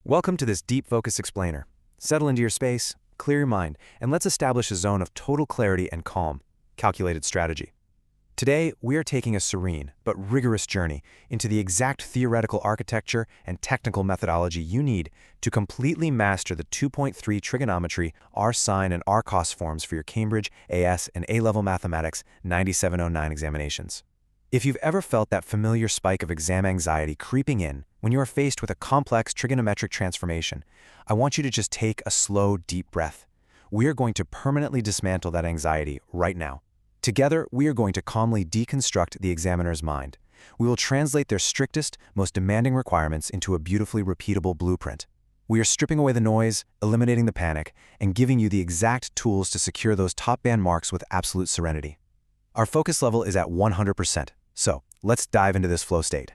Welcome to this Deep Focus Explainer. Settle into your space, clear your mind, and let's establish a zone of total clarity and calm, calculated strategy. Today, we are taking a serene but rigorous journey into the exact theoretical architecture and technical methodology you need to completely master the 2.3 trigonometry Rsin and Rcos forms for your Cambridge AS and A-level mathematics 9709 examinations. If you've ever felt that familiar spike of exam anxiety creeping in when you are faced with a complex trigonometric transformation, I want you to just take a slow, deep breath. We are going to permanently dismantle that anxiety right now. Together, we are going to calmly deconstruct the examiner's mind. We will translate their strictest, most demanding requirements into a beautifully repeatable blueprint. We are stripping away the noise, eliminating the panic, and giving you the exact tools to secure those top-band marks with absolute serenity. Our focus level is at 100%, so let's dive into this flow state.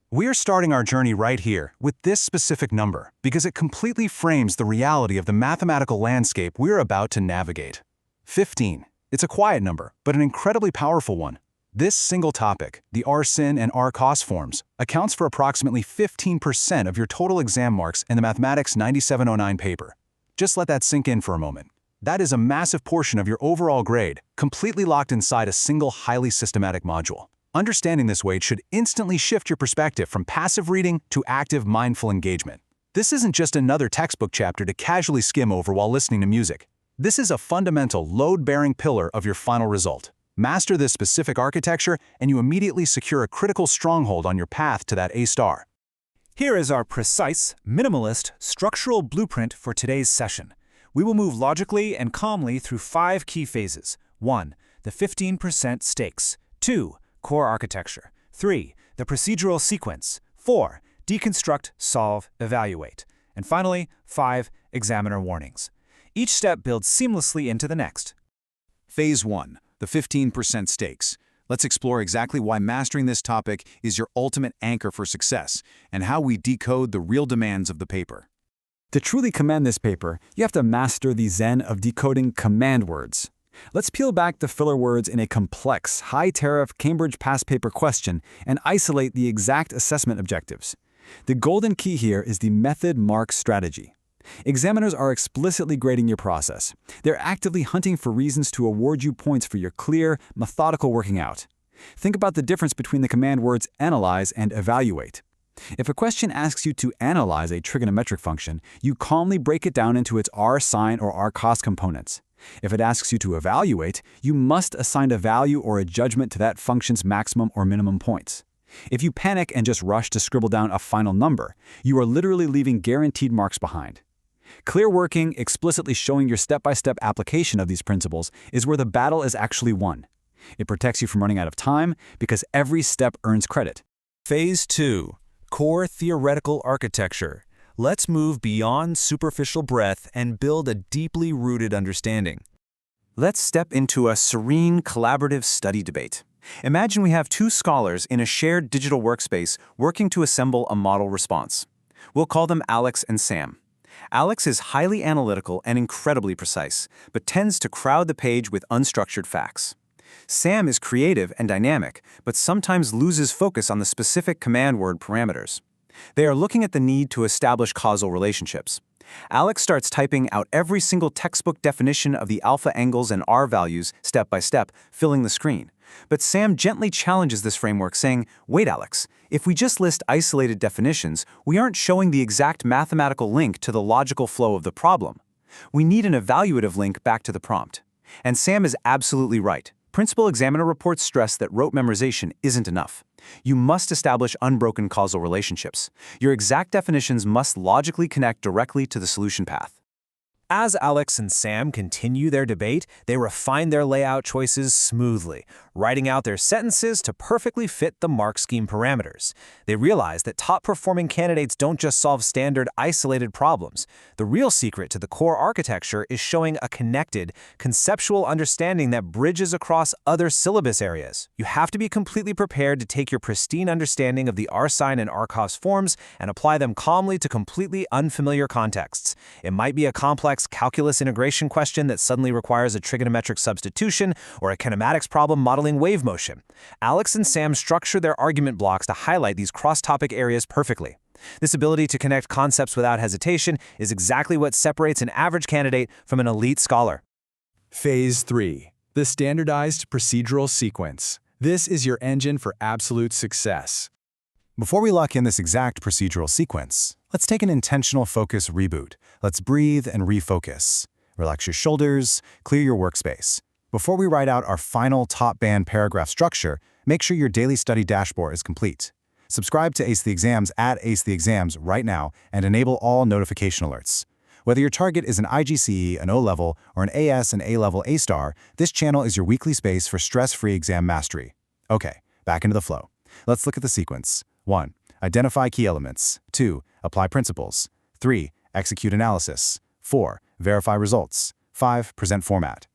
We are starting our journey right here with this specific number because it completely frames the reality of the mathematical landscape we're about to navigate. 15. It's a quiet number, but an incredibly powerful one. This single topic, the Rsin and Rcos forms, accounts for approximately 15% of your total exam marks in the Mathematics 9709 paper. Just let that sink in for a moment. That is a massive portion of your overall grade, completely locked inside a single highly systematic module. Understanding this weight should instantly shift your perspective from passive reading to active mindful engagement. This isn't just another textbook chapter to casually skim over while listening to music. This is a fundamental load-bearing pillar of your final result. Master this specific architecture, and you immediately secure a critical stronghold on your path to that A-star. Here is our precise, minimalist, structural blueprint for today's session. We will move logically and calmly through 5 key phases. 1. The 15% stakes. 2. Core architecture. 3. The procedural sequence. 4. Deconstruct, solve, evaluate. And finally, 5. Examiner warnings. Each step builds seamlessly into the next. Phase 1. The 15% stakes. Let's explore exactly why mastering this topic is your ultimate anchor for success, and how we decode the real demands of the paper. To truly command this paper, you have to master the zen of decoding command words. Let's peel back the filler words in a complex, high-tariff Cambridge past paper question and isolate the exact assessment objectives. The golden key here is the method mark strategy. Examiners are explicitly grading your process. They're actively hunting for reasons to award you points for your clear, methodical working out. Think about the difference between the command words analyze and evaluate. If a question asks you to analyze a trigonometric function, you calmly break it down into its Rsin or Rcos components. If it asks you to evaluate, you must assign a value or a judgment to that function's maximum or minimum points. If you panic and just rush to scribble down a final number, you are literally leaving guaranteed marks behind. Clear working, explicitly showing your step-by-step application of these principles is where the battle is actually won. It protects you from running out of time because every step earns credit. Phase 2. Core theoretical architecture. Let's move beyond superficial breadth and build a deeply rooted understanding. Let's step into a serene, collaborative study debate. Imagine we have 2 scholars in a shared digital workspace working to assemble a model response. We'll call them Alex and Sam. Alex is highly analytical and incredibly precise, but tends to crowd the page with unstructured facts. Sam is creative and dynamic, but sometimes loses focus on the specific command word parameters. They are looking at the need to establish causal relationships. Alex starts typing out every single textbook definition of the alpha angles and R values step by step, filling the screen. But Sam gently challenges this framework, saying, "Wait, Alex, if we just list isolated definitions, we aren't showing the exact mathematical link to the logical flow of the problem. We need an evaluative link back to the prompt." And Sam is absolutely right. Principal examiner reports stress that rote memorization isn't enough. You must establish unbroken causal relationships. Your exact definitions must logically connect directly to the solution path. As Alex and Sam continue their debate, they refine their layout choices smoothly, writing out their sentences to perfectly fit the mark scheme parameters. They realize that top-performing candidates don't just solve standard, isolated problems. The real secret to the core architecture is showing a connected, conceptual understanding that bridges across other syllabus areas. You have to be completely prepared to take your pristine understanding of the Rsin and Rcos forms and apply them calmly to completely unfamiliar contexts. It might be a complex calculus integration question that suddenly requires a trigonometric substitution, or a kinematics problem modeling wave motion. Alex and Sam structure their argument blocks to highlight these cross-topic areas perfectly. This ability to connect concepts without hesitation is exactly what separates an average candidate from an elite scholar. Phase 3. The standardized procedural sequence. This is your engine for absolute success. Before we lock in this exact procedural sequence, let's take an intentional focus reboot. Let's breathe and refocus. Relax your shoulders, clear your workspace. Before we write out our final top-band paragraph structure, make sure your daily study dashboard is complete. Subscribe to Ace the Exams at Ace the Exams right now and enable all notification alerts. Whether your target is an IGCE, an O-level, or an AS and A-level A-star, this channel is your weekly space for stress-free exam mastery. Okay, back into the flow. Let's look at the sequence. 1. Identify key elements. 2. Apply principles. 3. Execute analysis. 4. Verify results. 5. Present format.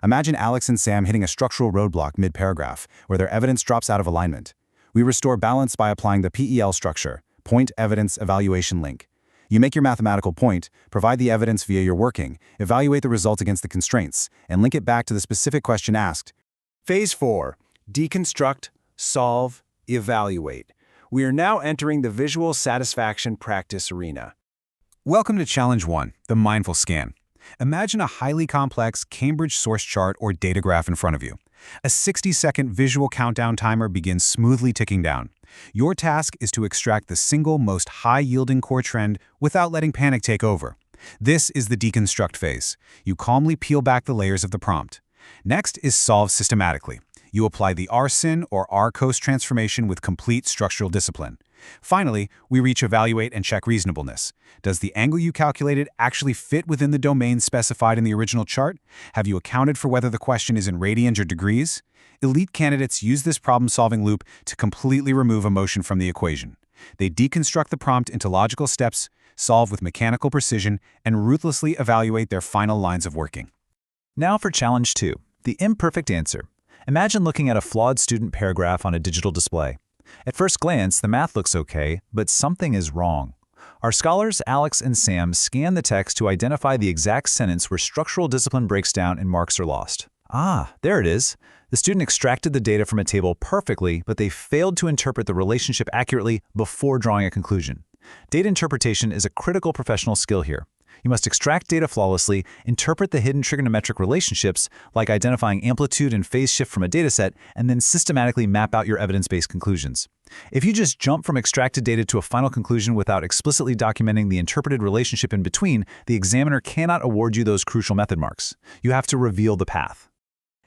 Imagine Alex and Sam hitting a structural roadblock mid-paragraph, where their evidence drops out of alignment. We restore balance by applying the PEL structure, Point Evidence Evaluation Link. You make your mathematical point, provide the evidence via your working, evaluate the result against the constraints, and link it back to the specific question asked. Phase 4. Deconstruct, solve, evaluate. We are now entering the visual satisfaction practice arena. Welcome to Challenge 1, the Mindful Scan. Imagine a highly complex Cambridge source chart or data graph in front of you. A 60-second visual countdown timer begins smoothly ticking down. Your task is to extract the single most high-yielding core trend without letting panic take over. This is the deconstruct phase. You calmly peel back the layers of the prompt. Next is solve systematically. You apply the Rsin or Rcos transformation with complete structural discipline. Finally, we reach evaluate and check reasonableness. Does the angle you calculated actually fit within the domain specified in the original chart? Have you accounted for whether the question is in radians or degrees? Elite candidates use this problem-solving loop to completely remove emotion from the equation. They deconstruct the prompt into logical steps, solve with mechanical precision, and ruthlessly evaluate their final lines of working. Now for Challenge 2, the imperfect answer. Imagine looking at a flawed student paragraph on a digital display. At first glance, the math looks okay, but something is wrong. Our scholars, Alex and Sam, scan the text to identify the exact sentence where structural discipline breaks down and marks are lost. Ah, there it is. The student extracted the data from a table perfectly, but they failed to interpret the relationship accurately before drawing a conclusion. Data interpretation is a critical professional skill here. You must extract data flawlessly, interpret the hidden trigonometric relationships, like identifying amplitude and phase shift from a dataset, and then systematically map out your evidence-based conclusions. If you just jump from extracted data to a final conclusion without explicitly documenting the interpreted relationship in between, the examiner cannot award you those crucial method marks. You have to reveal the path.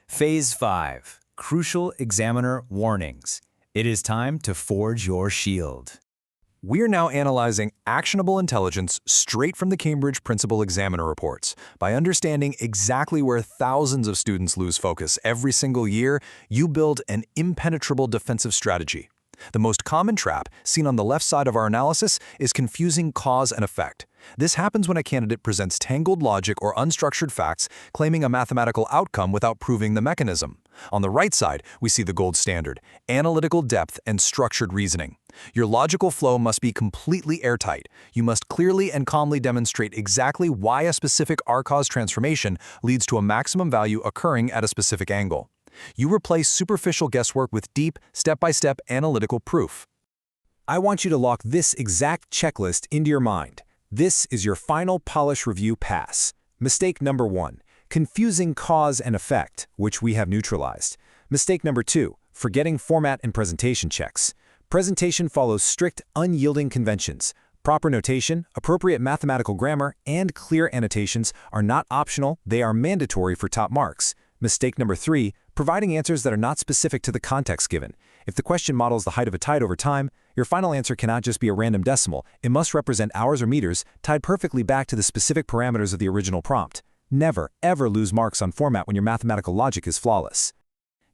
Phase 5. Crucial examiner warnings. It is time to forge your shield. We're now analyzing actionable intelligence straight from the Cambridge Principal Examiner reports. By understanding exactly where thousands of students lose focus every single year, you build an impenetrable defensive strategy. The most common trap, seen on the left side of our analysis, is confusing cause and effect. This happens when a candidate presents tangled logic or unstructured facts, claiming a mathematical outcome without proving the mechanism. On the right side, we see the gold standard: analytical depth and structured reasoning. Your logical flow must be completely airtight. You must clearly and calmly demonstrate exactly why a specific Rcos transformation leads to a maximum value occurring at a specific angle. You replace superficial guesswork with deep, step-by-step analytical proof. I want you to lock this exact checklist into your mind. This is your final polish review pass. Mistake number 1, confusing cause and effect, which we have neutralized. Mistake number 2, forgetting format and presentation checks. Presentation follows strict, unyielding conventions. Proper notation, appropriate mathematical grammar, and clear annotations are not optional, they are mandatory for top marks. Mistake number 3, providing answers that are not specific to the context given. If the question models the height of a tide over time, your final answer cannot just be a random decimal. It must represent hours or meters, tied perfectly back to the specific parameters of the original prompt. Never, ever lose marks on format when your mathematical logic is flawless.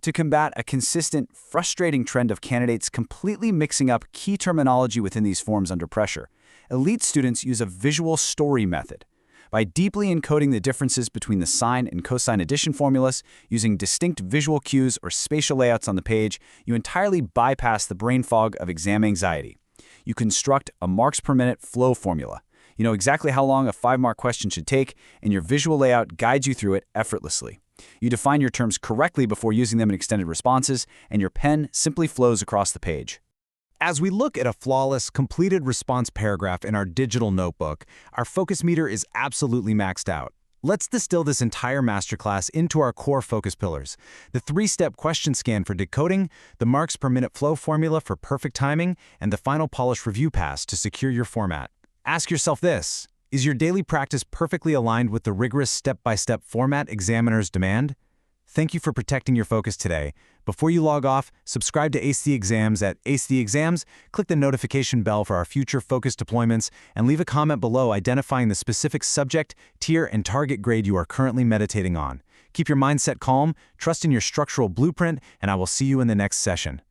To combat a consistent, frustrating trend of candidates completely mixing up key terminology within these forms under pressure, elite students use a visual story method. By deeply encoding the differences between the sine and cosine addition formulas, using distinct visual cues or spatial layouts on the page, you entirely bypass the brain fog of exam anxiety. You construct a marks per minute flow formula. You know exactly how long a 5-mark question should take, and your visual layout guides you through it effortlessly. You define your terms correctly before using them in extended responses, and your pen simply flows across the page. As we look at a flawless, completed response paragraph in our digital notebook, our focus meter is absolutely maxed out. Let's distill this entire masterclass into our core focus pillars: the 3-step question scan for decoding, the marks per minute flow formula for perfect timing, and the final polished review pass to secure your format. Ask yourself this: is your daily practice perfectly aligned with the rigorous step-by-step format examiners demand? Thank you for protecting your focus today. Before you log off, subscribe to Ace the Exams at Ace the Exams, click the notification bell for our future focus deployments, and leave a comment below identifying the specific subject, tier, and target grade you are currently meditating on. Keep your mindset calm, trust in your structural blueprint, and I will see you in the next session.